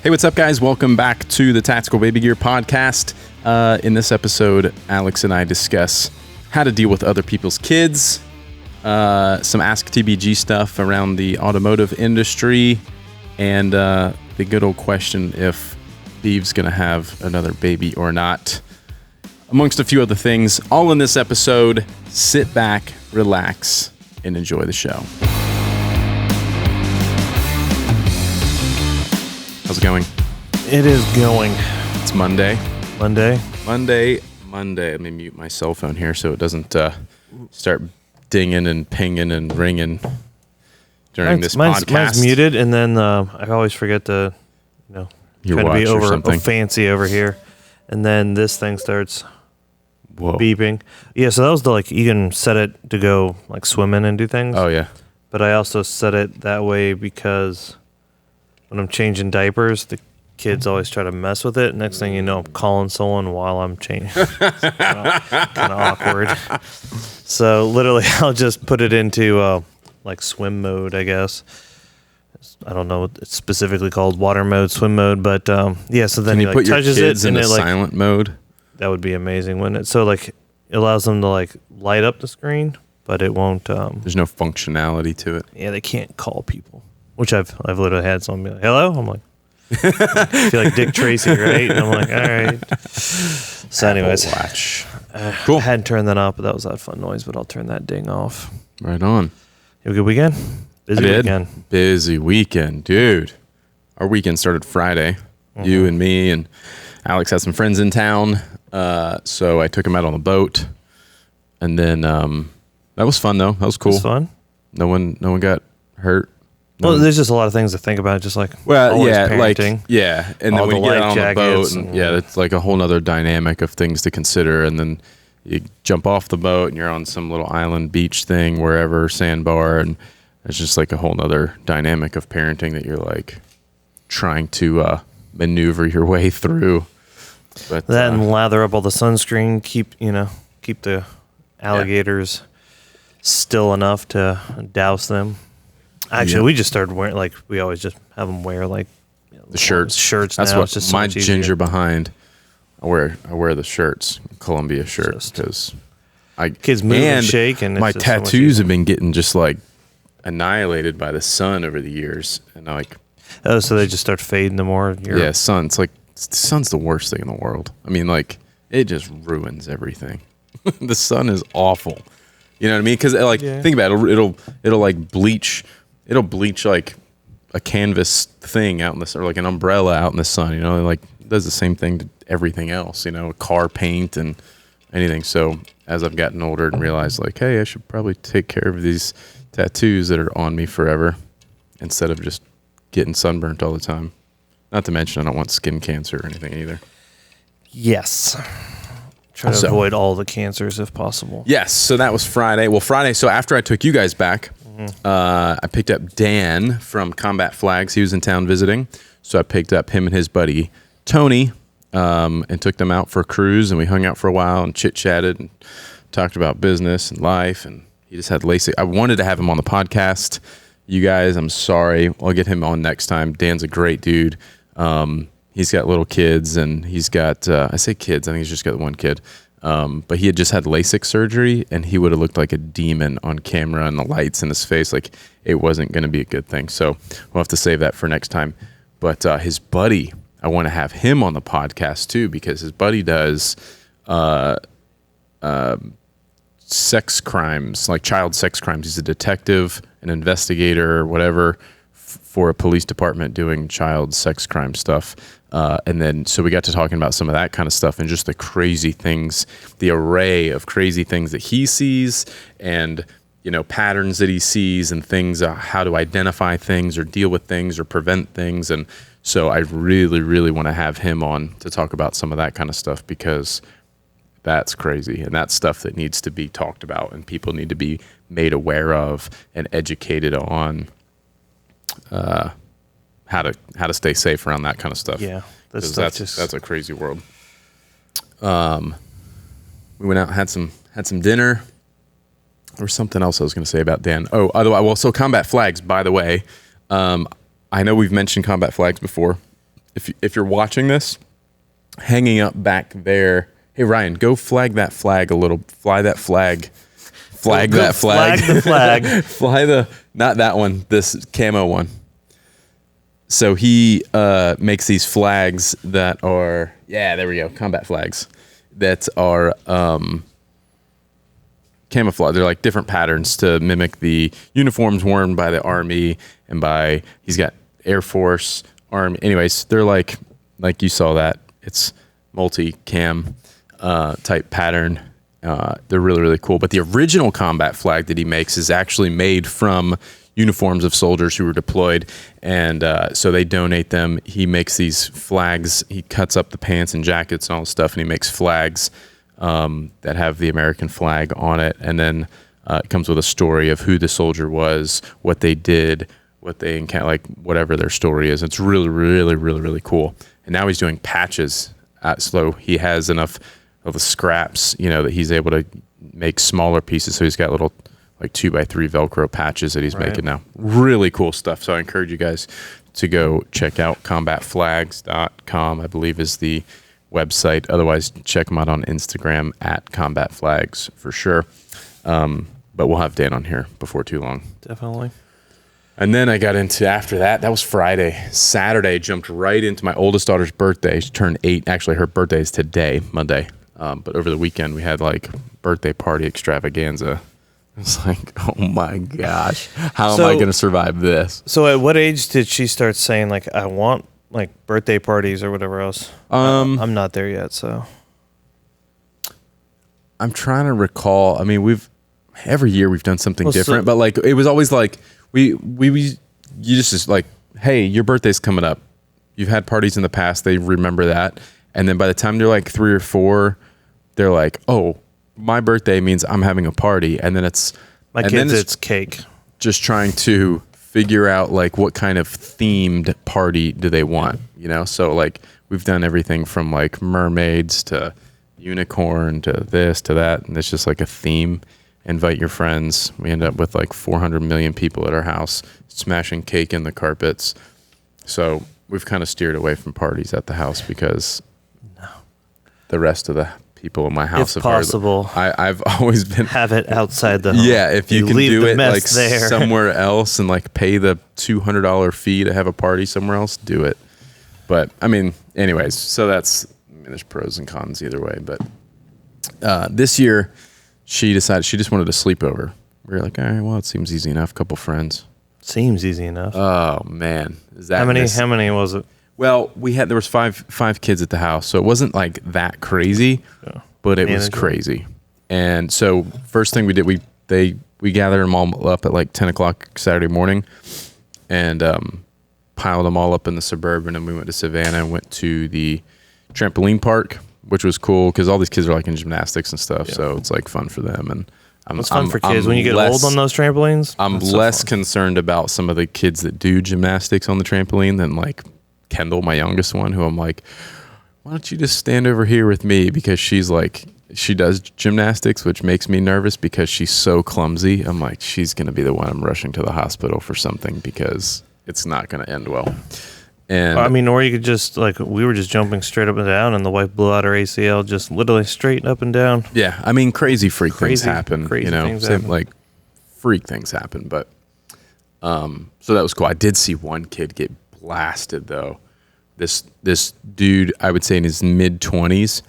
Hey, what's up, guys? Welcome back to the Tactical Baby Gear Podcast. In this episode, Alex and I discuss how to deal with other people's kids, some Ask TBG stuff around the automotive industry, and the good old question if Beav's going to have another baby or not, amongst a few other things. All in this episode. Sit back, relax, and enjoy the show. How's it going? It is going. It's Monday. Monday. Let me mute my cell phone here so it doesn't start dinging and pinging and ringing during this podcast. Mine's muted, and then I always forget to, try to be over fancy over here, and then this thing starts beeping. Yeah, so that was you can set it to go like swimming and do things. Oh yeah. But I also set it that way because when I'm changing diapers, the kids always try to mess with it. Next thing you know, I'm calling someone while I'm changing. Kind of awkward. So literally, I'll just put it into swim mode, I guess. I don't know what it's specifically called, water mode, swim mode, but yeah. So then can you put your touches kids it in and silent mode? That would be amazing, wouldn't it? So it allows them to light up the screen, but it won't. There's no functionality to it. Yeah, they can't call people. Which I've literally had someone be like, "Hello," I'm like, I feel like Dick Tracy, right? And I'm like, all right. So, anyways, cool. I hadn't turned that off, but that was that fun noise. But I'll turn that ding off. Right on. You have a good weekend? Busy weekend, dude. Our weekend started Friday. Mm-hmm. You and me and Alex had some friends in town, so I took them out on the boat, and then that was fun though. That was cool. It was fun. No one got hurt. Well, there's just a lot of things to think about, just parenting. And then when you get on the boat, and it's like a whole nother dynamic of things to consider, and then you jump off the boat and you're on some little island beach thing, wherever, sandbar, and it's just like a whole nother dynamic of parenting that you're trying to maneuver your way through. But that and lather up all the sunscreen, keep the alligators still enough to douse them. Actually, we just started wearing, we always just have them wear, the shirts. That's now. what it's just my so much ginger behind. I wear the shirts, Columbia shirts, because kids move and shake, and my tattoos have been getting just annihilated by the sun over the years, and so they just start fading the more. Sun. The sun's the worst thing in the world. I mean, it just ruins everything. The sun is awful. You know what I mean? Because think about it. It'll bleach. It'll bleach a canvas thing out in this, or an umbrella out in the sun. It does the same thing to everything else. Car paint and anything. So as I've gotten older and realized, hey, I should probably take care of these tattoos that are on me forever, instead of just getting sunburnt all the time. Not to mention, I don't want skin cancer or anything either. Yes. Try to avoid all the cancers if possible. Yes. So that was Friday. Well, Friday. So after I took you guys back, I picked up Dan from Combat Flags. He was in town visiting. So I picked up him and his buddy, Tony, and took them out for a cruise. And we hung out for a while and chit-chatted and talked about business and life. And he just had LASIK. I wanted to have him on the podcast. You guys, I'm sorry. I'll get him on next time. Dan's a great dude. He's got little kids, and he's got, I say kids, I think he's just got one kid. But he had just had LASIK surgery, and he would have looked like a demon on camera, and the lights in his face, it wasn't going to be a good thing. So we'll have to save that for next time. But his buddy, I want to have him on the podcast too, because his buddy does sex crimes, child sex crimes. He's a detective, an investigator, or whatever, for a police department doing child sex crime stuff. And then, so we got to talking about some of that kind of stuff and just the crazy things, the array of crazy things that he sees, and, patterns that he sees, and things, how to identify things or deal with things or prevent things. And so I really, really want to have him on to talk about some of that kind of stuff, because that's crazy. And that's stuff that needs to be talked about, and people need to be made aware of and educated on how to stay safe around that kind of stuff. Yeah, that's a crazy world. We went out and had some dinner. There was something else I was going to say about Dan. Oh, otherwise, so Combat Flags, by the way. I know we've mentioned Combat Flags before, if you're watching this, hanging up back there. Hey Ryan, go flag that flag a little. Fly that flag. Flag that flag. Flag the flag. Fly not that one. This camo one. So he makes these flags that are there we go, combat flags that are camouflage. They're like different patterns to mimic the uniforms worn by the Army and he's got Air Force, Army. Anyways, they're like you saw that. It's multi-cam type pattern. They're really, really cool. But the original combat flag that he makes is actually made from uniforms of soldiers who were deployed. And so they donate them. He makes these flags. He cuts up the pants and jackets and all this stuff, and he makes flags that have the American flag on it. And then it comes with a story of who the soldier was, what they did, what they encountered, like whatever their story is. It's really, really, really, really cool. And now he's doing patches. So he has enough of the scraps, that he's able to make smaller pieces. So he's got little like 2x3 Velcro patches that he's making now. Really cool stuff. So I encourage you guys to go check out combatflags.com, I believe is the website. Otherwise, check them out on Instagram at combatflags for sure. But we'll have Dan on here before too long. Definitely. And then I got into, after that was Friday. Saturday, jumped right into my oldest daughter's birthday. She turned 8. Actually, her birthday is today, Monday. But over the weekend, we had like birthday party extravaganza. It's like, oh my gosh, how am I going to survive this? So at what age did she start saying like, I want like birthday parties or whatever else? I'm not there yet. So I'm trying to recall. I mean, every year we've done something different, but like, it was always like, you just like, hey, your birthday's coming up. You've had parties in the past. They remember that. And then by the time they're like 3 or 4, they're like, oh, my birthday means I'm having a party. And then it's cake. Just trying to figure out like what kind of themed party do they want, So like we've done everything from like mermaids to unicorn to this to that. And it's just like a theme. Invite your friends. We end up with like 400 million people at our house, smashing cake in the carpets. So we've kind of steered away from parties at the house because the rest of the people in my house if possible, I've always been have it outside the home. Yeah, if you can do it like there. somewhere else and like pay the $200 fee to have a party somewhere else, do it. But I mean, anyways, so there's pros and cons either way. But this year, she decided she just wanted a sleepover. We were like, all right, well, it seems easy enough. Couple friends. Seems easy enough. Oh man, is that how many was it? Well, there was five kids at the house, so it wasn't like that crazy, but it was crazy. And so first thing we did, we gathered them all up at like 10 o'clock Saturday morning, and piled them all up in the Suburban, and we went to Savannah and went to the trampoline park, which was cool because all these kids are like in gymnastics and stuff, so it's like fun for them. And it's fun for kids when you get old on those trampolines. I'm less concerned about some of the kids that do gymnastics on the trampoline than like Kendall, my youngest one, who I'm like, why don't you just stand over here with me? Because she does gymnastics, which makes me nervous because she's so clumsy. I'm like, she's going to be the one I'm rushing to the hospital for something because it's not going to end well. And I mean, or you could just like, we were just jumping straight up and down and the wife blew out her ACL, just literally straight up and down. Yeah. I mean, crazy things happen, like freak things happen. But, so that was cool. I did see one kid get blasted though. This dude, I would say in his mid-20s.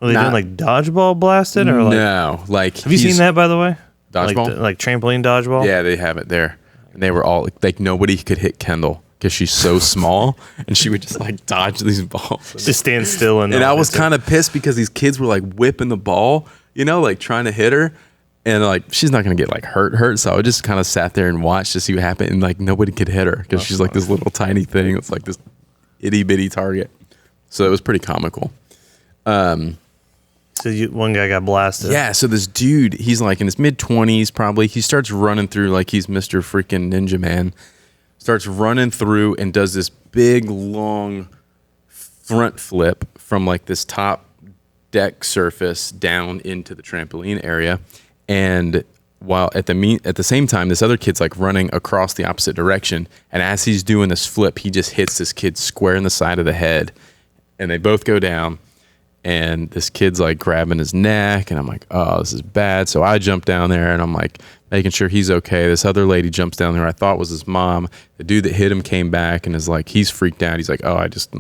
Are they doing like dodgeball blasted or like? No, like. Have you seen that by the way? Dodgeball, like trampoline dodgeball. Yeah, they have it there, and they were all like nobody could hit Kendall because she's so small, and she would just like dodge these balls. Just stand still and I was kind of pissed because these kids were like whipping the ball, like trying to hit her. And like she's not gonna get like hurt, so I just kind of sat there and watched to see what happened, and like nobody could hit her because she's like this little tiny thing. It's like this itty bitty target, so it was pretty comical. So one guy got blasted. Yeah, so this dude, he's like in his mid-20s probably. He starts running through like he's Mr. freaking Ninja Man. Starts running through and does this big long front flip from like this top deck surface down into the trampoline area. And while at the same time, this other kid's like running across the opposite direction. And as he's doing this flip, he just hits this kid square in the side of the head, and they both go down. And this kid's like grabbing his neck, and I'm like, oh, this is bad. So I jump down there, and I'm like making sure he's okay. This other lady jumps down there. I thought was his mom. The dude that hit him came back and is like, he's freaked out. He's like, oh, I just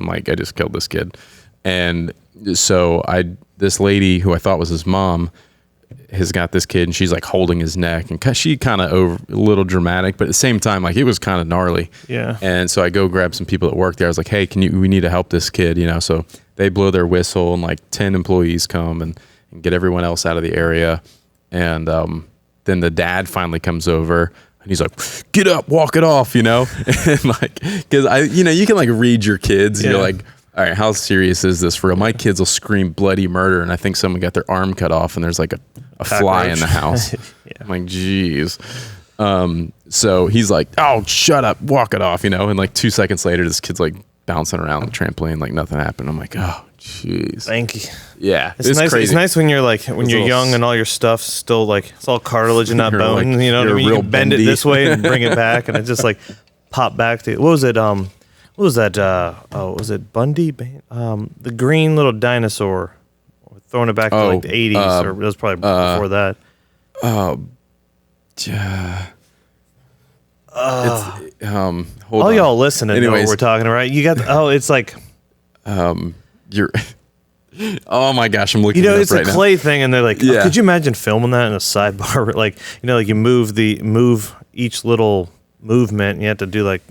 killed this kid. And so this lady who I thought was his mom has got this kid, and she's like holding his neck, and she kind of a little dramatic, but at the same time, like it was kind of gnarly. Yeah. And so I go grab some people that work there. I was like, hey, we need to help this kid, So they blow their whistle, and like 10 employees come and get everyone else out of the area. And then the dad finally comes over, and he's like, get up, walk it off, and like, because you can like read your kids. Yeah. You're like, all right, how serious is this for real? My kids will scream bloody murder, and I think someone got their arm cut off, and there's like a fly in the house. Yeah. I'm like, geez. So he's like, oh, shut up, walk it off, and like 2 seconds later, this kid's like bouncing around the trampoline like nothing happened. I'm like, oh, jeez. Thank you. Yeah, it's nice. Crazy. It's nice when you're like when you're young and all your stuff's still like it's all cartilage and not bone. Like, you know what I mean? You can bend it this way and bring it back, and it just like pop back to what was it? What was that? Was it Bundy? The green little dinosaur. Throwing it back to like the 80s, or it was probably before that. Hold all on. y'all listening know what we're talking about. You got it's like you're oh my gosh, I'm looking it's a clay thing, and they're like, oh, could you imagine filming that in a sidebar? Like, like you move each little movement, and you have to do like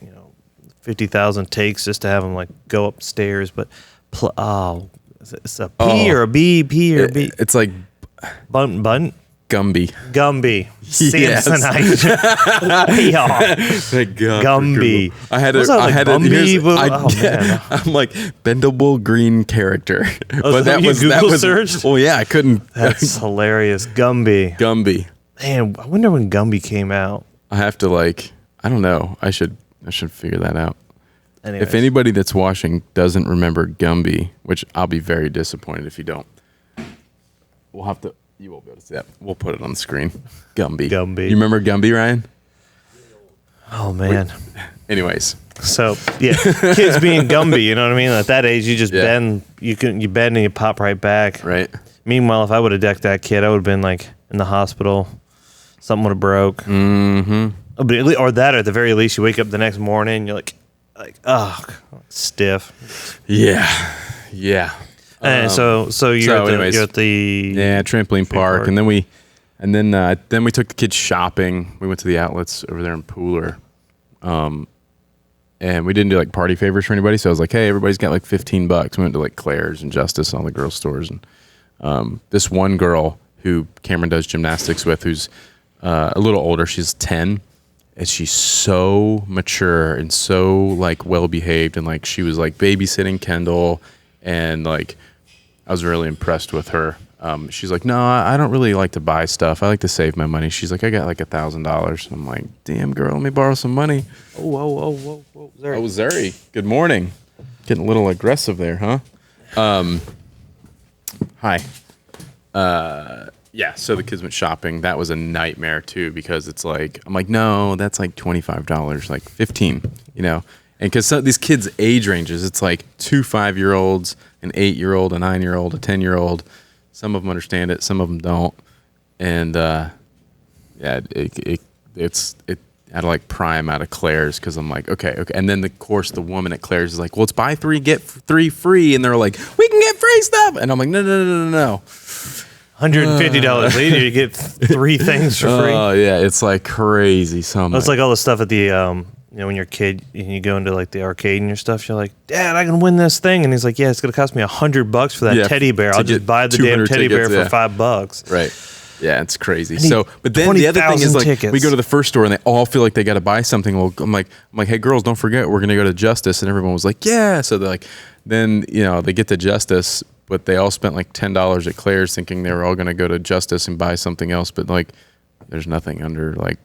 50,000 takes just to have them like go upstairs. But it's a P or a B, P or B. It's like Bunt. Gumby. Samsonite. Way off. Gumby. I had I'm like bendable green character. But that was searched? Oh yeah, I couldn't. That's hilarious. Gumby. Man, I wonder when Gumby came out. I have to I don't know. I should figure that out. Anyways. If anybody that's watching doesn't remember Gumby, which I'll be very disappointed if you don't, you won't be able to see that. We'll put it on the screen. Gumby. You remember Gumby, Ryan? Oh, man. Anyways. So, yeah, kids being Gumby, you know what I mean? At that age, you just bend, you bend and you pop right back. Right. Meanwhile, if I would have decked that kid, I would have been like in the hospital. Something would have broke. Mm-hmm. Or that, or at the very least, you wake up the next morning and you're like, stiff. Yeah. And so you're at the trampoline park, and then we took the kids shopping. We went to the outlets over there in Pooler, and we didn't do like party favors for anybody. So I was like, hey, everybody's got like $15. We went to like Claire's and Justice and all the girls' stores, and this one girl who Cameron does gymnastics with, who's a little older, she's 10. And she's so mature and so like well behaved, and like she was like babysitting Kendall, and like I was really impressed with her. She's like, no, I don't really like to buy stuff. I like to save my money. She's like, I got like $1,000. I'm like, damn girl, let me borrow some money. Whoa, Zuri. Oh, Zuri, good morning. Getting a little aggressive there, huh? Hi. Yeah, so the kids went shopping. That was a nightmare too, because it's like, I'm like, no, that's like $25, like 15, and because these kids' age ranges, it's like 2 5-year-olds, an 8-year-old, a 9-year-old, a 10-year-old. Some of them understand it, some of them don't, and it had to like pry them out of Claire's, because I'm like, okay, and then of course the woman at Claire's is like, well, it's buy 3 get 3 free, and they're like, we can get free stuff, and I'm like, no. $150 later, you get 3 things for free. Oh yeah, it's like crazy. It's like all the stuff at the when you're a kid and you go into like the arcade and your stuff. You're like, Dad, I can win this thing, and he's like, yeah, it's gonna cost me $100 for that teddy bear. I'll just buy the damn teddy bear for $5. Right. Yeah, it's crazy. So, but then the other thing is like, we go to the first store and they all feel like they got to buy something. Well, I'm like, hey girls, don't forget we're gonna go to Justice, and everyone was like, yeah. So they're like, then they get to Justice. But they all spent like $10 at Claire's, thinking they were all going to go to Justice and buy something else. But like, there's nothing under like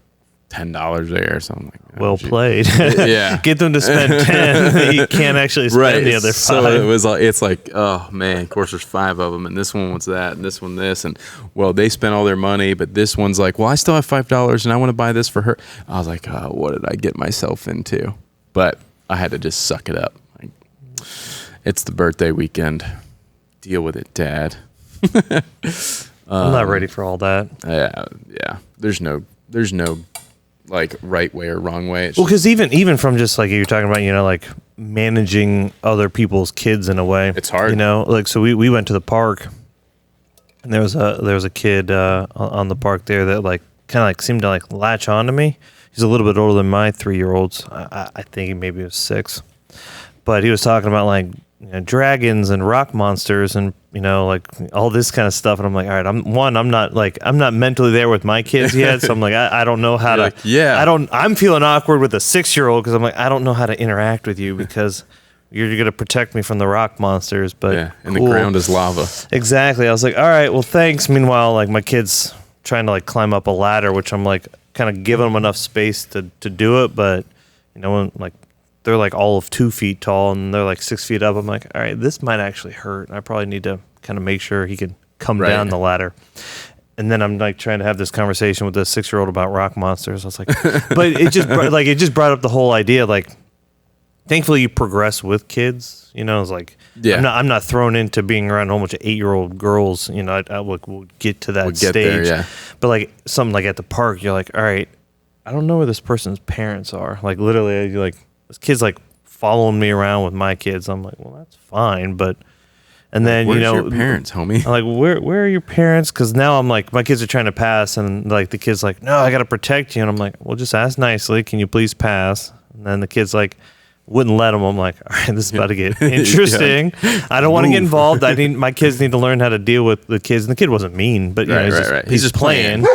$10 there. So I'm like, well played. Yeah. Get them to spend 10. You can't actually spend the other 5. So it's like, oh man, of course there's 5 of them, and this one wants that, and this one this, and well, they spent all their money, but this one's like, well, I still have $5, and I want to buy this for her. I was like, oh, what did I get myself into? But I had to just suck it up. Like, it's the birthday weekend. Deal with it, Dad. I'm not ready for all that. Yeah. There's no like right way or wrong way. Well, because even from just like you're talking about, like managing other people's kids in a way, it's hard. Like so we went to the park, and there was a kid on the park there that like kind of like seemed to like latch on to me. He's a little bit older than my 3-year-olds. I think maybe he was 6, but he was talking about like dragons and rock monsters and like all this kind of stuff, and I'm like, all right, I'm not mentally there with my kids yet, so I'm like, I don't know how to. I'm feeling awkward with a 6-year-old because I'm like, I don't know how to interact with you because you're gonna protect me from the rock monsters, but and the ground is lava. Exactly. I was like, all right, well, thanks. Meanwhile, like my kid's trying to like climb up a ladder, which I'm like kind of giving them enough space to do it, but when like they're like all of 2 feet tall and they're like 6 feet up, I'm like, all right, this might actually hurt. I probably need to kind of make sure he can come down the ladder. And then I'm like trying to have this conversation with this 6-year-old about rock monsters. I was like, but it just brought up the whole idea. Like, thankfully you progress with kids, it's like, I'm not thrown into being around a whole bunch of 8-year-old girls. We'll get to that stage. There, yeah. But like something like at the park, you're like, all right, I don't know where this person's parents are. Like literally, you're like, this kid's like following me around with my kids. I'm like, well, that's fine, but and then where's your parents, homie? I'm like, where are your parents? Because now I'm like, my kids are trying to pass, and like the kid's like, no, I got to protect you, and I'm like, well, just ask nicely, can you please pass? And then the kid's like, wouldn't let him. I'm like, all right, this is about to get interesting. I don't want to get involved. My kids need to learn how to deal with the kids, and the kid wasn't mean, but he's just playing.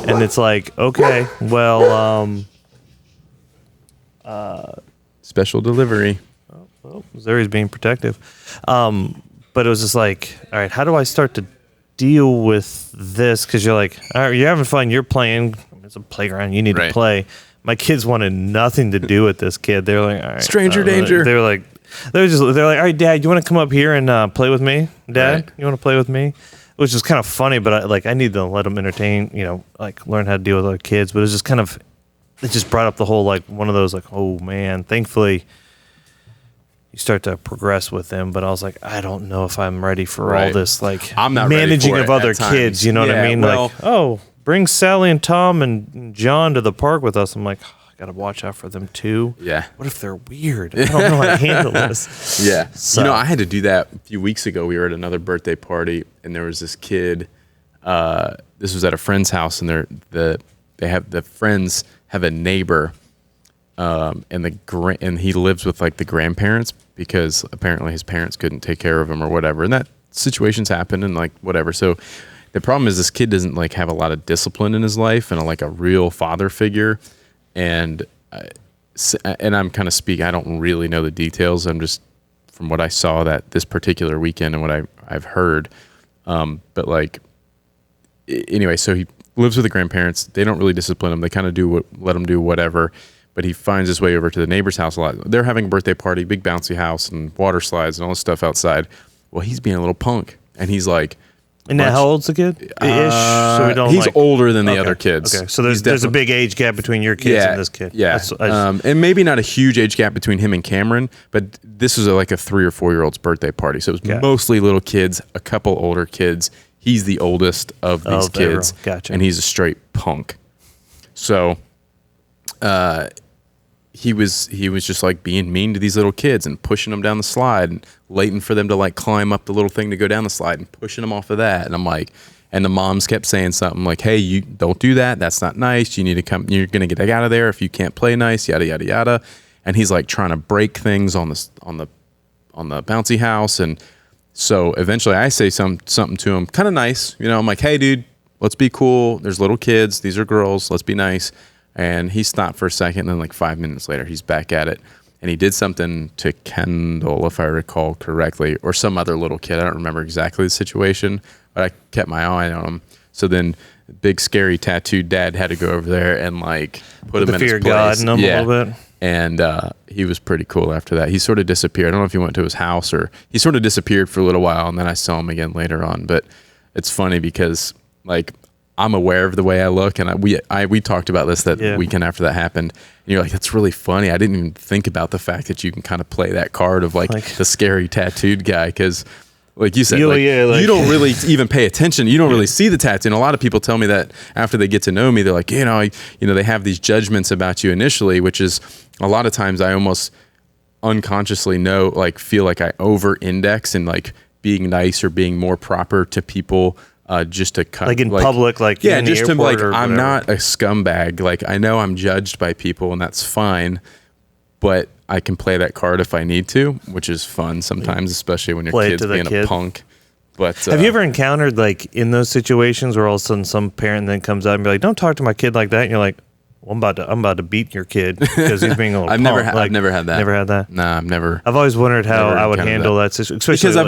And it's like, okay, well, special delivery. Zuri's being protective. But it was just like, all right, how do I start to deal with this? Because you're like, all right, you're having fun, you're playing. It's a playground, you need to play. My kids wanted nothing to do with this kid. They're like, all right, stranger danger. They're like, all right, Dad, you want to come up here and play with me? Dad, you want to play with me? Which is kind of funny, but I need to let them entertain, like learn how to deal with other kids. But it was just kind of, it just brought up the whole, like, one of those, like, oh, man, thankfully you start to progress with them. But I was like, I don't know if I'm ready for all this, like, I'm not managing of other kids. You know what I mean? Well, like, oh, bring Sally and Tom and John to the park with us. I'm like, I got to watch out for them, too. Yeah. What if they're weird? I don't know how to handle this. Yeah. So. I had to do that a few weeks ago. We were at another birthday party, and there was this kid. This was at a friend's house, and the friends have a neighbor, and he lives with like the grandparents because apparently his parents couldn't take care of him or whatever, and that situations happen and like whatever. So the problem is this kid doesn't like have a lot of discipline in his life and like a real father figure, and I'm kind of speaking. I don't really know the details. I'm just from what I saw that this particular weekend and what I've heard, but like anyway, so he lives with the grandparents. They don't really discipline him. They kind of let him do whatever. But he finds his way over to the neighbor's house a lot. They're having a birthday party, big bouncy house and water slides and all this stuff outside. Well, he's being a little punk, and he's like, and now how old's the kid? So we don't. He's older than the other kids. Okay, so there's a big age gap between your kids and this kid. Yeah, and maybe not a huge age gap between him and Cameron, but this was like a 3 or 4 year old's birthday party, so it was mostly little kids, a couple older kids. He's the oldest of these kids, gotcha. And he's a straight punk. So, he was just like being mean to these little kids and pushing them down the slide and waiting for them to like climb up the little thing to go down the slide and pushing them off of that. And I'm like, and the moms kept saying something like, "Hey, you don't do that. That's not nice. You need to come. You're gonna get out of there if you can't play nice. Yada yada yada." And he's like trying to break things on the bouncy house. And so eventually I say something to him, kind of nice. I'm like, "Hey, dude, let's be cool. There's little kids. These are girls. Let's be nice." And he stopped for a second, and then like 5 minutes later, he's back at it. And he did something to Kendall, if I recall correctly, or some other little kid. I don't remember exactly the situation, but I kept my eye on him. So then big scary tattooed dad had to go over there and like put him in his fear of place. God in him a little bit. And he was pretty cool after that. He sort of disappeared. I don't know if he went to his house or he sort of disappeared for a little while, and then I saw him again later on. But it's funny because like I'm aware of the way I look, and we talked about this that weekend after that happened. And you're like, that's really funny. I didn't even think about the fact that you can kind of play that card of like the scary tattooed guy, because like you said, you don't really even pay attention. You don't really see the tattoo. And a lot of people tell me that after they get to know me, they're like, they have these judgments about you initially, which is a lot of times I almost unconsciously feel like I over index in like being nice or being more proper to people. Just to cut like in public, just to like I'm not a scumbag. Like I know I'm judged by people, and that's fine, but I can play that card if I need to, which is fun sometimes, especially when your kid's being a punk. But have you ever encountered like in those situations where all of a sudden some parent then comes out and be like, "Don't talk to my kid like that," and you're like, well, I'm about to beat your kid because he's being a little I've never had that. Never had that? Nah, I've never. I've always wondered how I would handle that situation. Because I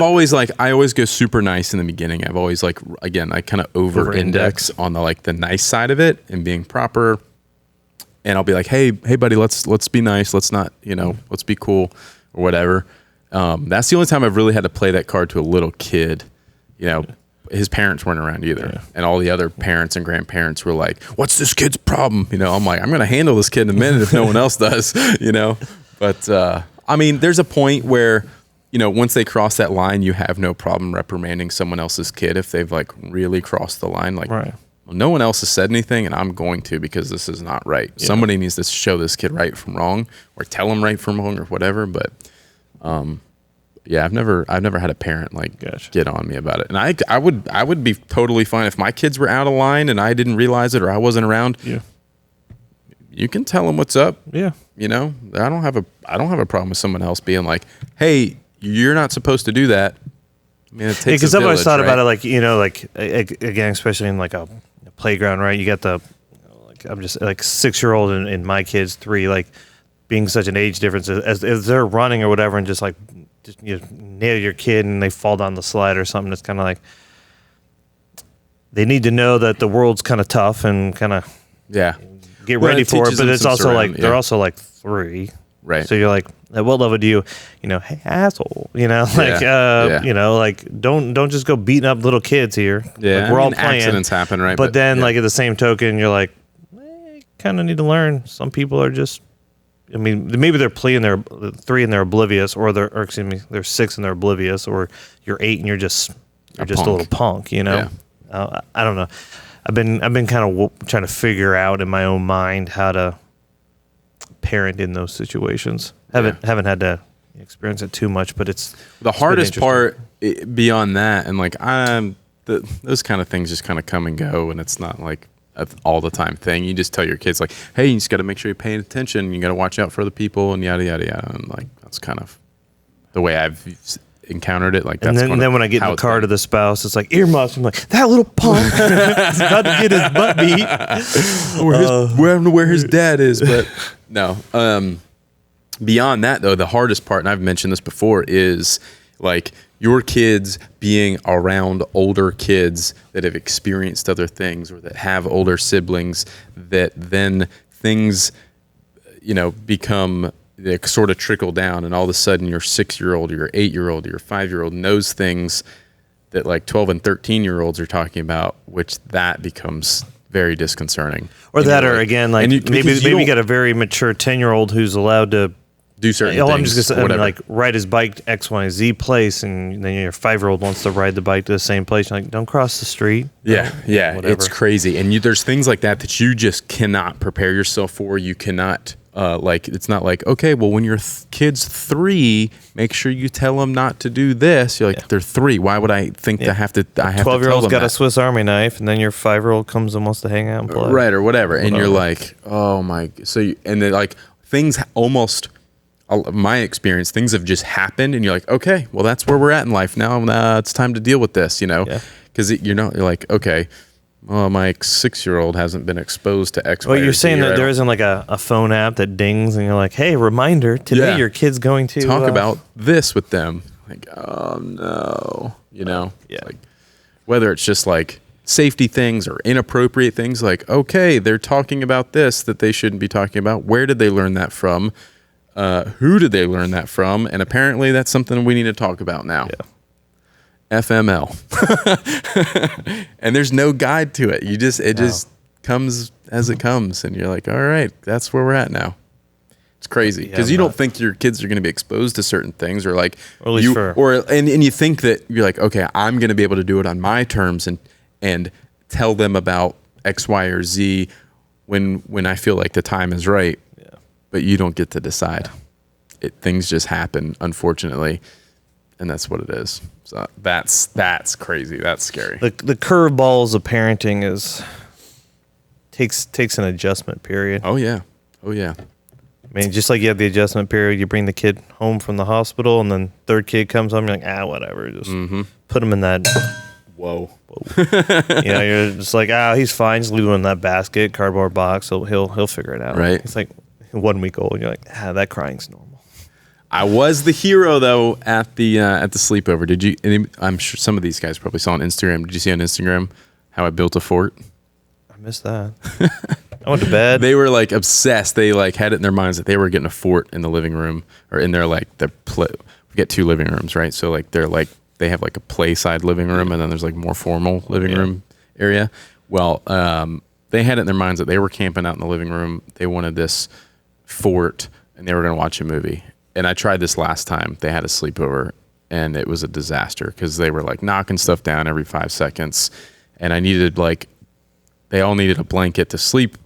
always go super nice in the beginning. I've always I kind of over-index on the nice side of it and being proper. And I'll be like, hey buddy, let's be nice. Let's not, let's be cool or whatever. That's the only time I've really had to play that card to a little kid. His parents weren't around either. And all the other parents and grandparents were like, what's this kid's problem? I'm like, I'm going to handle this kid in a minute if no one else does, But, I mean, there's a point where, once they cross that line, you have no problem reprimanding someone else's kid if they've really crossed the line. Well, no one else has said anything, and I'm going to, because this is not right. Yeah. Somebody needs to show this kid right from wrong, or tell him right from wrong, or whatever. But, yeah, I've never had a parent get on me about it, and I would be totally fine if my kids were out of line and I didn't realize it or I wasn't around. Yeah, you can tell them what's up. Yeah, I don't have a problem with someone else being like, "Hey, you're not supposed to do that." I mean, it takes because I've always thought about it again, especially in a playground, right? You got the I'm just 6-year-old and my kids 3, being such an age difference as they're running or whatever, and just nail your kid and they fall down the slide or something. It's kind of like they need to know that the world's kind of tough and kind of get ready for it. But it's also they're also 3, right? So you're like, at what level do you, hey asshole, don't just go beating up little kids here. Yeah, we're all playing. Accidents happen, right? But then at the same token, you're like, you kind of need to learn. Some people are just. I mean, maybe they're 3 and they're oblivious, or they're 6 and they're oblivious, or you're 8 and you're just a little punk, Yeah. I don't know. I've been kind of trying to figure out in my own mind how to parent in those situations. Haven't had to experience it too much, but it's the hardest part beyond that, and those kind of things just kind of come and go, and it's not all the time thing. You just tell your kids hey, you just got to make sure you're paying attention. You got to watch out for other people, and yada yada yada. And that's kind of the way I've encountered it. That's and then when I get in the car to the spouse, it's like earmuffs. I'm like, that little punk is about to get his butt beat. We're having to where his dad is, but no. Beyond that, though, the hardest part, and I've mentioned this before, is your kids being around older kids that have experienced other things or that have older siblings, that then things, become, they sort of trickle down, and all of a sudden your 6-year-old or your 8-year-old or your 5-year-old knows things that 12 and 13-year-olds are talking about, which that becomes very disconcerting. Or again, maybe you got a very mature 10-year-old who's allowed to do certain things. I'm just gonna say, ride his bike to X, Y, Z place, and then your 5-year-old wants to ride the bike to the same place. You're like, don't cross the street. Yeah, whatever. It's crazy, and there's things like that you just cannot prepare yourself for. You cannot, it's not okay, well, when your kid's 3, make sure you tell them not to do this. You're like, they're 3. Why would I think I have to? I have 12-year-old's got a Swiss Army knife, and then your 5-year-old comes and wants to hang out and play, right, or whatever, and you're like, oh my. So and then things almost. My experience, things have just happened, and you're like, okay, well, that's where we're at in life now. It's time to deal with this, because you're like, okay, well, my 6-year-old hasn't been exposed to X. Well, you're saying that there isn't a phone app that dings, and you're like, hey, reminder, today your kid's going to talk about this with them. Oh no, whether it's just safety things or inappropriate things, like, okay, they're talking about this that they shouldn't be talking about. Where did they learn that from? Who did they learn that from? And apparently that's something we need to talk about now. Yeah. FML. And there's no guide to it. Just comes as it comes, and you're like, all right, that's where we're at now. It's crazy because you don't think your kids are going to be exposed to certain things, or like, or at least and you think that you're like, okay, I'm going to be able to do it on my terms and tell them about X, Y, or Z when I feel like the time is right. Yeah. But you don't get to decide. Things just happen, unfortunately, and that's what it is. So that's crazy. That's scary. The curveballs of parenting takes an adjustment period. Oh yeah. I mean, just like you have the adjustment period, you bring the kid home from the hospital, and then third kid comes home, you're like, whatever. Just put him in that. Whoa. You're just like, he's fine. Just leave him in that basket, cardboard box. So he'll figure it out. Right. It's like 1 week old, and you're like, that crying's normal. I was the hero though at the sleepover. Did you? I'm sure some of these guys probably saw on Instagram. Did you see on Instagram how I built a fort? I missed that. I went to bed. They were like obsessed. They like had it in their minds that they were getting a fort in the living room, or in their like we get 2 living rooms, right? So like they have like a play side living room, and then there's like more formal living room area. Well, they had it in their minds that they were camping out in the living room. They wanted this fort, and they were going to watch a movie. And I tried this last time. They had a sleepover, and it was a disaster because they were like knocking stuff down every 5 seconds, and I needed they all needed a blanket to sleep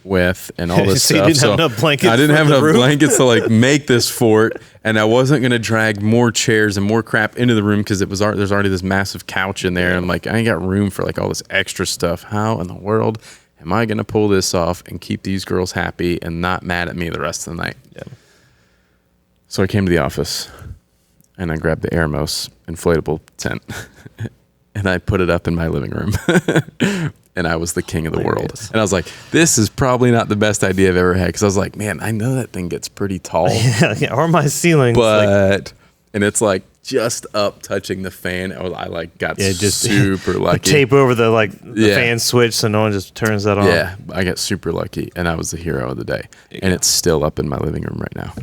with and all this so stuff. You didn't have enough blankets. I didn't have enough blankets to like make this fort, and I wasn't gonna drag more chairs and more crap into the room because there's already this massive couch in there, and I'm like, I ain't got room for like all this extra stuff. How in the world am I gonna pull this off and keep these girls happy and not mad at me the rest of the night? Yeah. So I came to the office, and I grabbed the Airmos inflatable tent, and I put it up in my living room. And I was the king of the world. And I was like, this is probably not the best idea I've ever had. Because I was like, man, I know that thing gets pretty tall. Yeah, or my ceiling. And it's like just up touching the fan. I like got super lucky. Tape over the fan switch so no one just turns that on. Yeah, I got super lucky. And I was the hero of the day. And it's still up in my living room right now.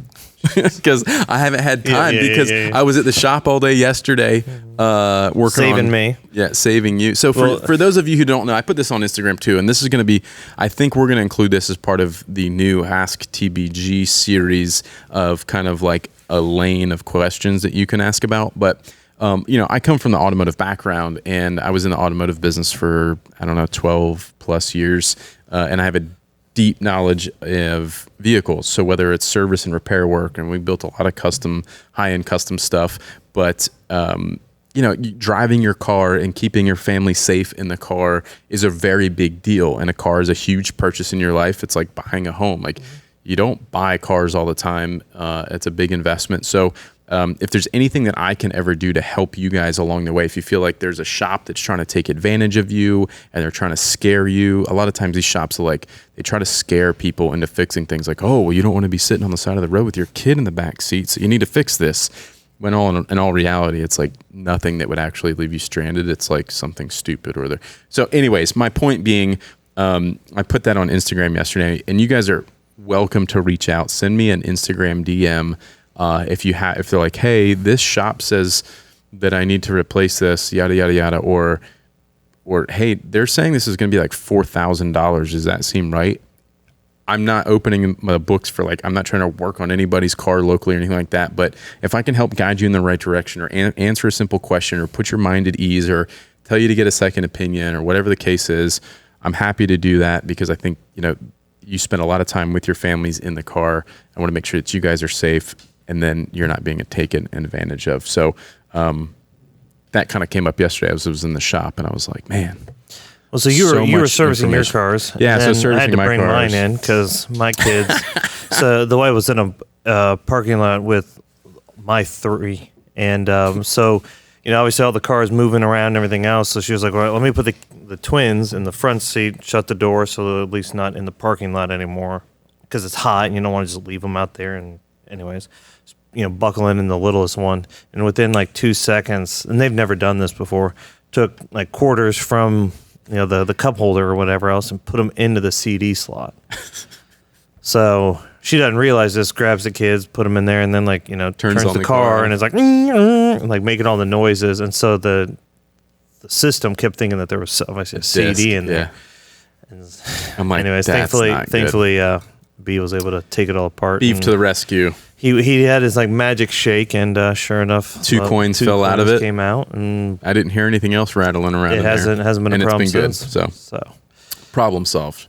Because I haven't had time because I was at the shop all day yesterday working saving me. Yeah, saving you. So for those of you who don't know, I put this on Instagram too, and this is going to be, I think we're going to include this as part of the new Ask TBG series of kind of like a lane of questions that you can ask about. But I come from the automotive background, and I was in the automotive business for 12 plus years, and I have a deep knowledge of vehicles. So whether it's service and repair work, and we built a lot of high-end custom stuff, but driving your car and keeping your family safe in the car is a very big deal. And a car is a huge purchase in your life. It's like buying a home. Like you don't buy cars all the time. It's a big investment. So if there's anything that I can ever do to help you guys along the way, if you feel like there's a shop that's trying to take advantage of you and they're trying to scare you, a lot of times these shops are like, they try to scare people into fixing things like, oh, well, you don't want to be sitting on the side of the road with your kid in the back seat, so you need to fix this. When in all reality, it's like nothing that would actually leave you stranded. It's like something stupid or there. So anyways, my point being, I put that on Instagram yesterday, and you guys are welcome to reach out. Send me an Instagram DM. If they're like, hey, this shop says that I need to replace this, yada, yada, yada, or hey, they're saying this is going to be like $4,000. Does that seem right? I'm not opening my books for I'm not trying to work on anybody's car locally or anything like that. But if I can help guide you in the right direction, or answer a simple question, or put your mind at ease, or tell you to get a second opinion, or whatever the case is, I'm happy to do that, because I think, you spend a lot of time with your families in the car. I want to make sure that you guys are safe, and then you're not being taken advantage of. So that kind of came up yesterday as I was in the shop, and I was like, man. Well, so you were servicing your cars. Yeah, so servicing my cars. I had to bring mine in because my kids. So the way I was in a parking lot with my 3, and so obviously all the cars moving around and everything else. So she was like, "All right, let me put the twins in the front seat, shut the door, so they're at least not in the parking lot anymore, because it's hot and you don't want to just leave them out there." And anyways, buckling in the littlest one, and within 2 seconds, and they've never done this before, took quarters from the cup holder or whatever else and put them into the CD slot. So she doesn't realize this, grabs the kids, put them in there, and then turns the car and it's like like making all the noises. And so the system kept thinking that there was obviously a CD in there. And I'm like, anyways, thankfully, B was able to take it all apart. Beav to the rescue. He had his magic shake, and sure enough, two coins fell out of it. Came out, and I didn't hear anything else rattling around. It hasn't been a problem since. It's been good. So problem solved.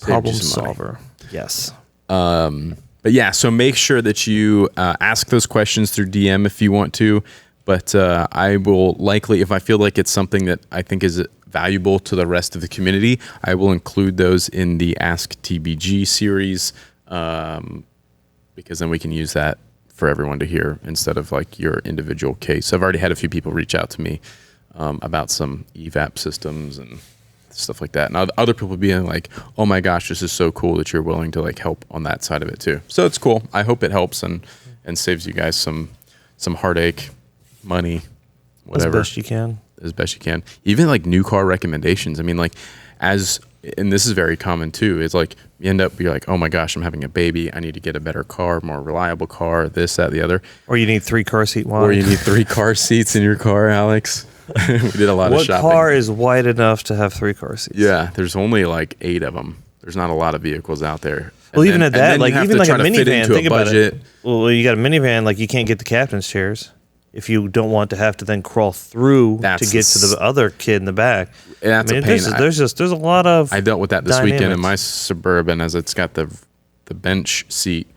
Problem solver. Yes. But yeah, so make sure that you ask those questions through DM if you want to. But I will likely, if I feel like it's something that I think is valuable to the rest of the community, I will include those in the Ask TBG series, because then we can use that for everyone to hear instead of your individual case. I've already had a few people reach out to me about some evap systems and stuff like that. And other people being like, oh my gosh, this is so cool that you're willing to help on that side of it too. So it's cool. I hope it helps and saves you guys some heartache, money, whatever. As best you can. Even new car recommendations. I mean, and this is very common too. It's you're like, oh my gosh, I'm having a baby. I need to get a better car, more reliable car, this, that, the other. Or you need 3 car seat wide. Or you need 3 car seats in your car, Alex. We did a lot of shopping. What car is wide enough to have 3 car seats? Yeah, there's only 8 of them. There's not a lot of vehicles out there. Well, even at that, even a minivan, think about it. Well, you got a minivan, you can't get the captain's chairs if you don't want to have to then crawl through to get to the other kid in the back. That's a pain. There's a lot of I dealt with that this dynamics. weekend in my Suburban, as it's got the bench seat,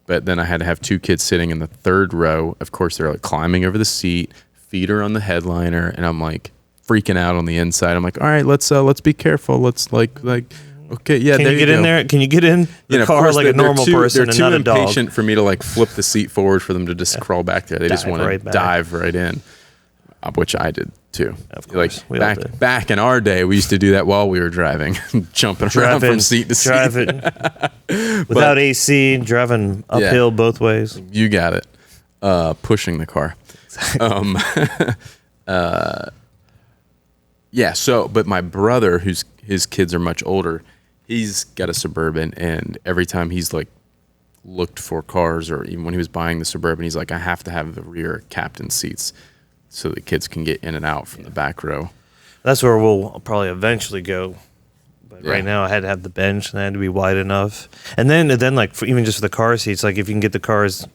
but then I had to have 2 kids sitting in the 3rd row. Of course, they're climbing over the seat, feet are on the headliner, and I'm freaking out on the inside. I'm like, all right, let's be careful. Let's okay, yeah. Can you get in there? Can you get in the car like a normal person and not a dog? They're too impatient for me to flip the seat forward for them to just crawl back there. They just want to dive right in, which I did too. Of course, back in our day, we used to do that while we were driving, jumping around from seat to seat, without AC, driving uphill both ways. You got it. Pushing the car. Yeah. So, but my brother, his kids are much older, he's got a Suburban, and every time he's looked for cars, or even when he was buying the Suburban, he's like, I have to have the rear captain seats so the kids can get in and out from the back row. That's where we'll probably eventually go. But right now I had to have the bench, and it had to be wide enough. And then even just for the car seats, if you can get the cars,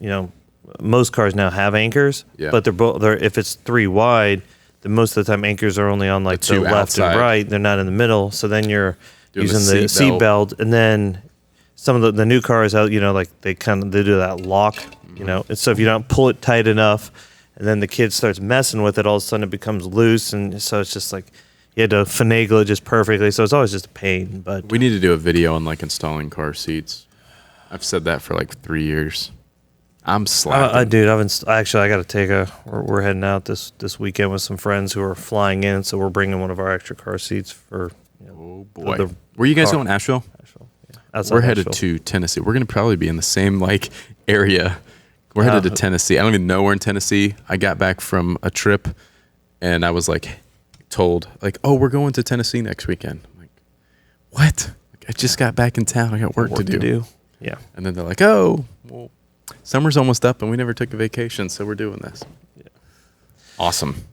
most cars now have anchors, but they're if it's 3 wide, then most of the time anchors are only on the left outside. And right. They're not in the middle. So then you're using the seat belt, and then some of the new cars out, they do that lock, and so if you don't pull it tight enough, and then the kid starts messing with it, all of a sudden it becomes loose, and so it's just you had to finagle it just perfectly. So it's always just a pain. But we need to do a video on installing car seats. I've said that for 3 years. I'm slacking. I got to take we're heading out this weekend with some friends who are flying in, so we're bringing one of our extra car seats for. Oh boy, where you guys going? Asheville. Yeah. We're headed to Tennessee. We're gonna probably be in the same area. We're headed to Tennessee. I don't even know where in Tennessee. I got back from a trip, and I was told oh, we're going to Tennessee next weekend. I'm like, what? I just got back in town. I got work to do. Yeah. And then they're like, oh, well, summer's almost up, and we never took a vacation, so we're doing this. Yeah. Awesome.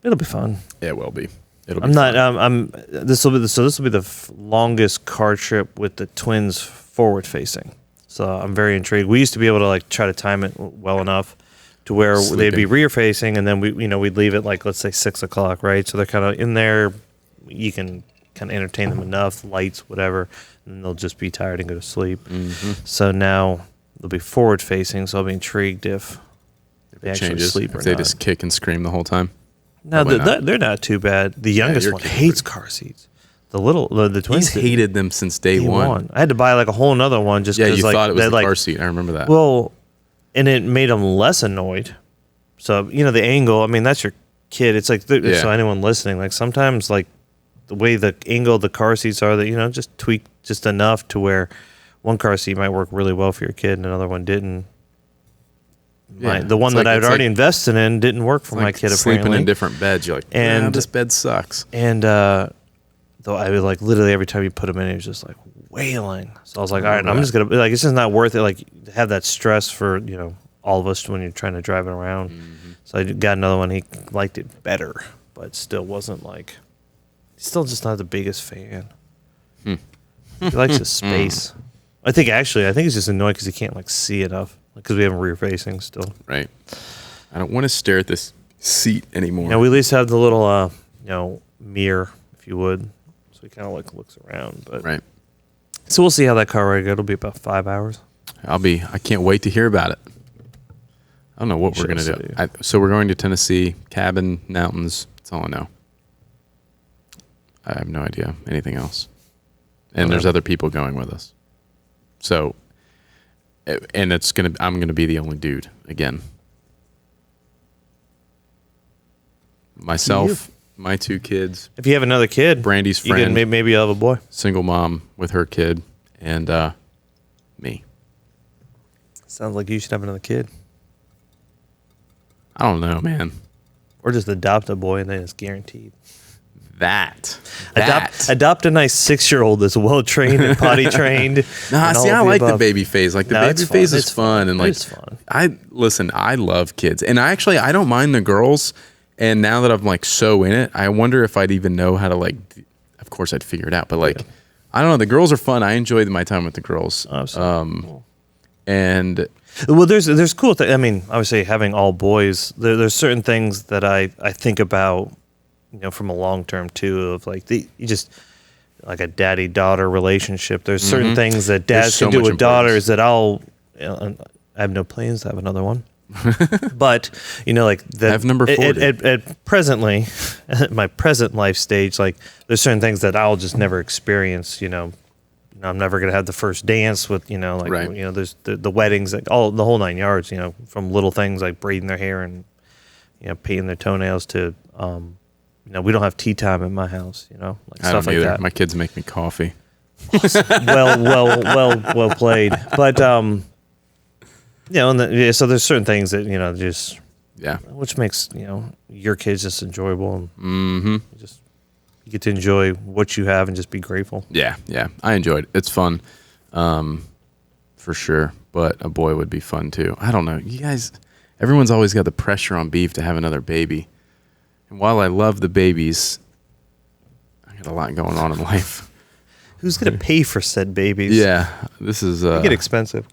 It'll be fun. It will be. This will be the longest car trip with the twins forward facing. So I'm very intrigued. We used to be able to try to time it well enough to where they'd be rear facing, and then we'd leave it let's say 6 o'clock, right? So they're kind of in there. You can kind of entertain them enough, lights, whatever, and they'll just be tired and go to sleep. Mm-hmm. So now they'll be forward facing. So I'll be intrigued if they actually sleep or not. They just kick and scream the whole time. No, they're not too bad. The youngest one hates car seats. The twins. He's hated them since day one. I had to buy a whole nother one just because you thought it was the car seat. I remember that. Well, and it made them less annoyed. So the angle. I mean, that's your kid. It's so anyone listening, sometimes the way the angle of the car seats are, that just tweak just enough to where one car seat might work really well for your kid and another one didn't. The one that I'd already invested in didn't work for my kid. Sleeping apparently in different beds, you're like, this bed sucks. And though I was like literally every time you put him in, he was just like wailing. So I was like, all right, I'm just gonna like, it's just not worth it. Like to have that stress for all of us when you're trying to drive it around. Mm-hmm. So I got another one. He liked it better, but still wasn't like. He's still just not the biggest fan. He likes his space. I think he's just annoyed because he can't like see enough because we have him rear facing still. Right. I don't want to stare at this seat anymore. We at least have the little mirror, if you would, so he kind of like looks around. But right. So we'll see how that car ride goes. It'll be about 5 hours. I can't wait to hear about it. I don't know what we're gonna do. So we're going to Tennessee, cabin, mountains. That's all I know. I have no idea anything else. And there's other people going with us. So, and I'm gonna be the only dude again. Myself, my 2 kids. If you have another kid, Brandy's friend, maybe you'll have a boy. Single mom with her kid, and me. Sounds like you should have another kid. I don't know, man. Or just adopt a boy and then it's guaranteed. Adopt a nice 6-year-old that's well trained and potty trained. I like the baby phase. Like the baby phase is fun, and like it's fun. I love kids, and I don't mind the girls. And now that I'm like so in it, I wonder if I'd even know how to like. Of course, I'd figure it out, but like, I don't know. The girls are fun. I enjoy my time with the girls. Absolutely. And well, there's cool things. I mean, obviously having all boys, there's certain things that I think about, from a long term too, of like you just like a daddy-daughter relationship. There's certain things that dads can do with daughters that I have no plans to have another one. But like that. Have number 40. At presently, at my present life stage, like there's certain things that I'll just never experience. I'm never gonna have the first dance with there's the weddings, like all the whole 9 yards. From little things like braiding their hair and painting their toenails to we don't have tea time in my house. Like I stuff don't like that. My kids make me coffee. well played. But so there's certain things that just which makes your kids just enjoyable, and you get to enjoy what you have and just be grateful. Yeah, I enjoyed it. It's fun, for sure. But a boy would be fun too. I don't know, you guys. Everyone's always got the pressure on Beav to have another baby, and while I love the babies, I got a lot going on in life. Who's gonna pay for said babies? Yeah, this is they get expensive.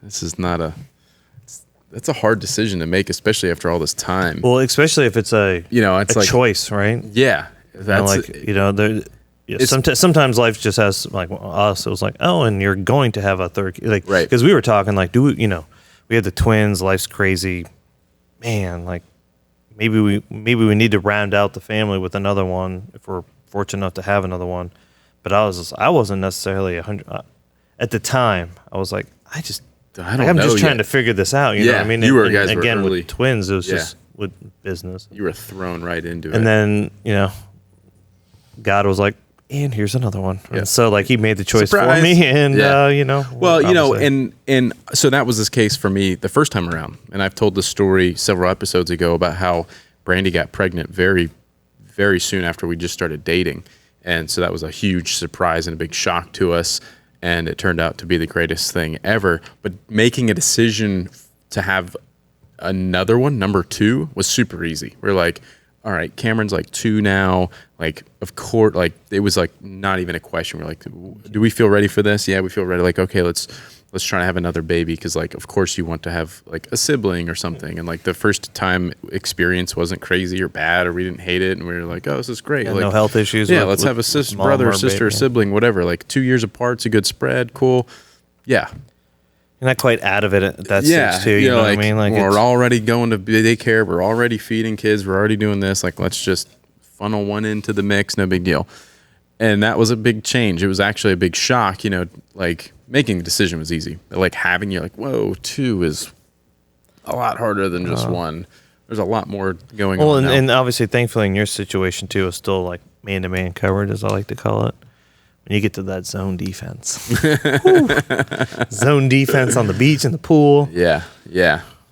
This is not that's a hard decision to make, especially after all this time. Well, especially if it's it's like choice, right? Yeah. That's sometimes life just has like us. It was like, and you're going to have a third, like, right? Because we were talking like, we had the twins. Life's crazy, man. Like, maybe we need to round out the family with another one if we're fortunate enough to have another one. But I wasn't necessarily 100 at the time. I was like, I'm just trying to figure this out. You know what I mean? You were guys again were early. With twins. It was just with business. You were thrown right into it. And then God was like, and here's another one. Yeah. And so like he made the choice for me, and and so that was this case for me the first time around. And I've told this story several episodes ago about how Brandy got pregnant very, very soon after we just started dating. And so that was a huge surprise and a big shock to us. And it turned out to be the greatest thing ever. But making a decision to have another one, number 2, was super easy. We're like, all right, Cameron's like 2 now. Like, of course, like it was like not even a question. We're like, do we feel ready for this? Yeah, we feel ready. Like, okay, let's try to have another baby, because like, of course, you want to have like a sibling or something. And like the first time experience wasn't crazy or bad, or we didn't hate it, and we were like, oh, this is great. Like, no health issues. Yeah, let's have a brother, sister, sibling, whatever. Like 2 years apart's a good spread. Cool. Yeah. You're not quite out of it at that stage too. You know what I mean? Like we're already going to daycare. We're already feeding kids. We're already doing this. Like, let's just funnel one into the mix. No big deal. And that was a big change. It was actually a big shock. Like making a decision was easy. But like having, you're like, whoa, 2 is a lot harder than just 1. There's a lot more going on. Well, and obviously, thankfully, in your situation too, is still like man-to-man covered, as I like to call it. When you get to that zone defense, zone defense on the beach and the pool. Yeah,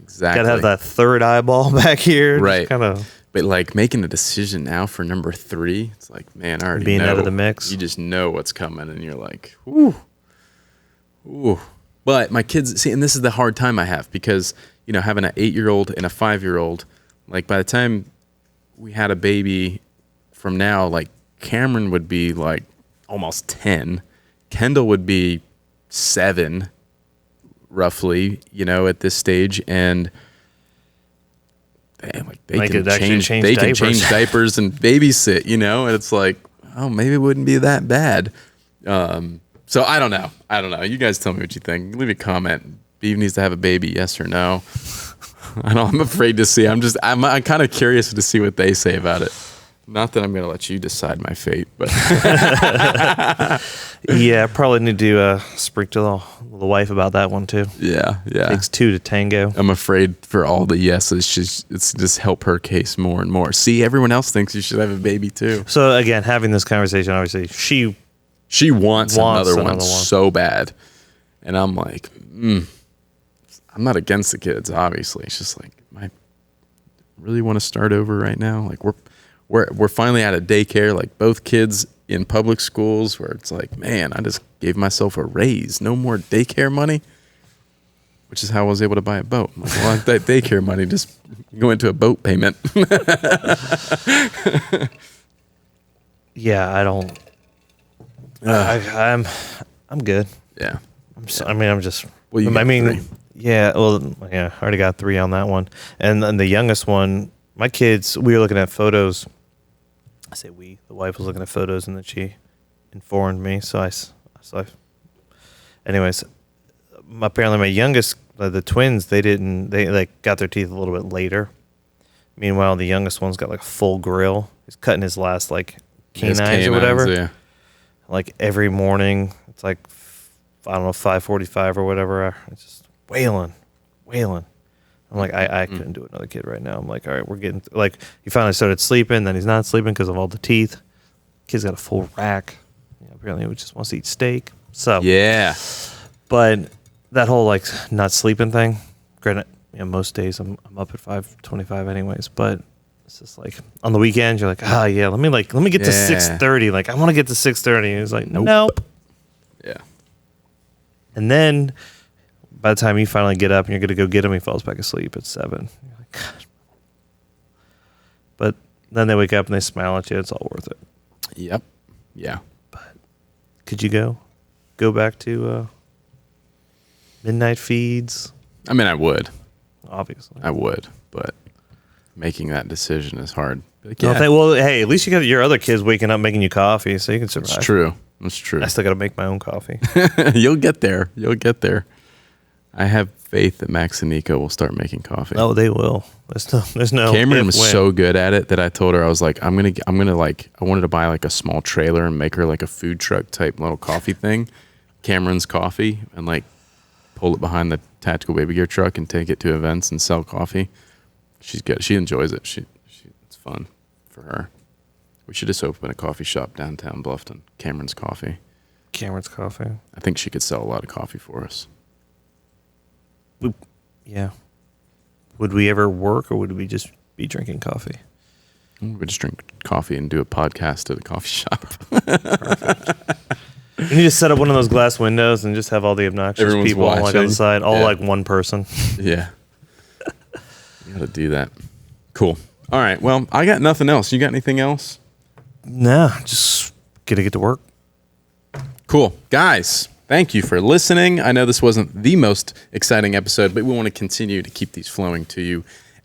exactly. Got to have that third eyeball back here. Right. Kind of. But like making a decision now for number 3, it's like, man, I already being know. out of the mix. You just know what's coming, and you're like, ooh. But my kids, see, and this is the hard time I have because, having an 8-year-old and a 5-year-old, like by the time we had a baby from now, like Cameron would be like almost 10. Kendall would be 7, roughly, at this stage. And they can change diapers and babysit, and it's like, oh, maybe it wouldn't be that bad. So I don't know. You guys tell me what you think. Leave a comment. Beav needs to have a baby, yes or no. I'm afraid to see. I'm kind of curious to see what they say about it. Not that I'm going to let you decide my fate, but yeah, probably need to speak to the wife about that one too. Yeah. Takes 2 to tango. I'm afraid for all the yeses, it's just help her case more and more. See, everyone else thinks you should have a baby too. So again, having this conversation, obviously, she wants another one so bad, and I'm like, I'm not against the kids. Obviously, it's just like, I really want to start over right now. Like we're finally out of daycare. Like both kids in public schools, where it's like, man, I just gave myself a raise. No more daycare money, which is how I was able to buy a boat. I'm like, well, that daycare money just go into a boat payment. Yeah, I don't. I'm good. Yeah. I'm just. Well, I mean, 3. Yeah. Well, yeah. I already got 3 on that one, and then the youngest one, my kids. We were looking at photos. I say we. The wife was looking at photos, and then she informed me. Anyways, apparently my youngest, the twins, they like got their teeth a little bit later. Meanwhile, the youngest one's got like a full grill. He's cutting his last like canines or whatever. Yeah. Like every morning, it's like, I don't know, 5:45 or whatever. It's just wailing. I'm like, I couldn't do another kid right now. I'm like, all right, we're getting, like, he finally started sleeping, then he's not sleeping because of all the teeth. Kid's got a full rack. Apparently he just wants to eat steak. So, yeah. But that whole, like, not sleeping thing, granted, most days I'm up at 5:25 anyways, but it's just like on the weekends you're like, yeah, let me get to 6:30. Like, I want to get to 6:30. And he's like, nope. Yeah. And then by the time you finally get up and you're going to go get him, he falls back asleep at 7. You're like, God. But then they wake up and they smile at you. It's all worth it. Yep. Yeah. But could you go back to midnight feeds? I mean, I would. Obviously. I would, but making that decision is hard. Like, well, hey, at least you got your other kids waking up making you coffee, so you can survive. It's true. I still got to make my own coffee. You'll get there. I have faith that Max and Nico will start making coffee. Oh, they will. There's no. Cameron was so good at it that I told her, I was like, I'm gonna like, I wanted to buy like a small trailer and make her like a food truck type little coffee thing, Cameron's Coffee, and like pull it behind the tactical baby gear truck and take it to events and sell coffee. She's good. She enjoys it. It's fun for her. We should just open a coffee shop downtown Bluffton. Cameron's Coffee. I think she could sell a lot of coffee for us. Yeah. Would we ever work, or would we just be drinking coffee? We would just drink coffee and do a podcast at a coffee shop. Perfect. You need to set up one of those glass windows and just have all the obnoxious Everyone's people on like outside, all Yeah. like one person. Yeah. You gotta do that. Cool. All right. Well, I got nothing else. You got anything else? Nah, just gotta get to work. Cool. Guys, thank you for listening. I know this wasn't the most exciting episode, but we want to continue to keep these flowing to you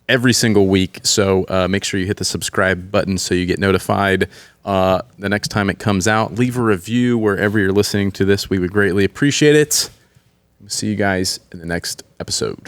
every single week. So make sure you hit the subscribe button so you get notified the next time it comes out. Leave a review wherever you're listening to this. We would greatly appreciate it. We'll see you guys in the next episode.